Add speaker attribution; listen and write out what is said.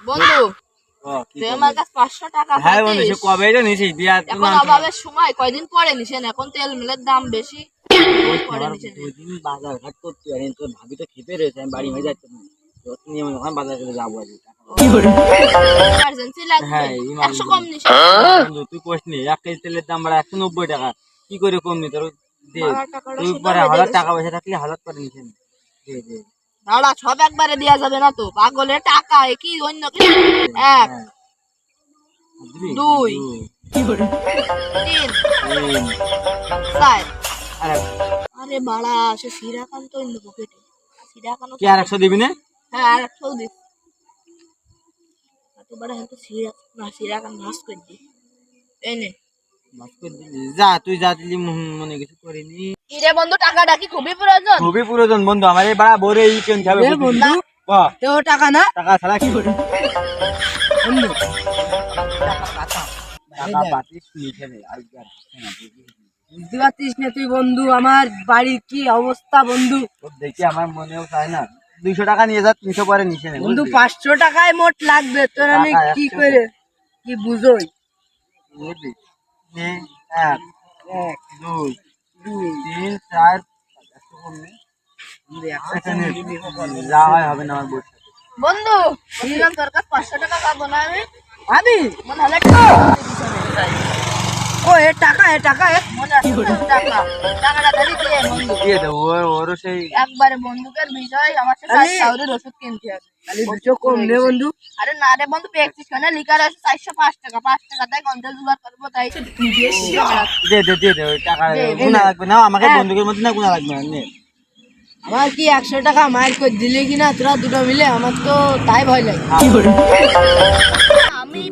Speaker 1: বন্ধু তুই আমার কাছে 500 টাকা
Speaker 2: হ্যাঁ বন্ধু, সে কবে এটা নিছিস দিয়া
Speaker 1: এখন অভাবের সময় কয়দিন পরে নিছেন, এখন তেল মিলের দাম বেশি পরে নিছেন।
Speaker 2: দুদিন বাজার ঘাট করতে পারি, তোর ভাবি তো খেপে রয়েছে, আমি বাড়ি হয়ে যাচ্ছি তোর নিয়ে মনে হয় বাজার করে যাবো আজ।
Speaker 1: ইমার্জেন্সি লাগবে 100 কম নিছেন
Speaker 2: বন্ধু তুই কোশ নি, 1 কেজি তেলের দাম বাড়া 190 টাকা, কি করে কম নি তোর? দে তুই পরে 1000 টাকা পয়সা থাকলে 1000 করে নিছেন, দে দে
Speaker 1: দাঁড়া, সব একবারে দেয়া যাবে না তো, পাগলের টাকা কি অন্য কি? 1 2 3 4। আরে বাড়া, সে সিরাকান তো ইন্দু পকেটে, সিরাকান
Speaker 2: কি আর 100 দিবি না?
Speaker 1: হ্যাঁ আর 100 দিস। এত বড় হয়তো সিরাকান মাস করে দি, এই নে
Speaker 2: মাফ করে দিলি, যা তুই যা দিলি মনে কিছু করিনি।
Speaker 1: কি রে বন্ধু, টাকাটা কি খুবই প্রয়োজন?
Speaker 2: খুবই প্রয়োজন বন্ধু, আমার এই বাড়া বরে এই কেন খাবে বন্ধু?
Speaker 1: তো টাকা না,
Speaker 2: টাকা ছাড়া কি করে বন্ধু? টাকা পাতিস লিখে নে, আর কি আর আছে না,
Speaker 1: বুঝতে পারছিস না তুই বন্ধু আমার বাড়ির কি অবস্থা বন্ধু?
Speaker 2: তোর দেখি আমার মনেও চায় না, 200 টাকা নিয়ে যা, 300 পরে নিচে নে
Speaker 1: বন্ধু 500 টাকায় মোট লাগবে, তোর আমি কি করে কি বুঝোই?
Speaker 2: বুঝলি নে, 1 2 3 4 যা হয় হবে না আমার বউ।
Speaker 1: বন্ধু বললাম তোর কাছে 500 টাকা পাবো না আমি মনে হলে ও এ টাকা মনে আছে টাকাটা ধরি দিয়ে বন্ধু
Speaker 2: দিয়ে দে, ওর সেই
Speaker 1: একবারে বন্দুকের বিষয় আমার সাথে 60 ওষুধ কিনতে হবে, খালি দুটো কম নে বন্ধু। আরে না রে বন্ধু, প্র্যাকটিস করে লিকার আছে 405 টাকা, 5 টাকা তাই কন্ট্রোল জোগাড় করবো, তাই
Speaker 2: দে ওই টাকা গুণা লাগবে না, আমাকে বন্দুকের মধ্যে না গুণা লাগবে না নে।
Speaker 1: আমার কি 100 টাকা মাইর করে দিলে কিনা তোরা দুটো মিলে, আমার তো তাই ভয় লাগে। আমি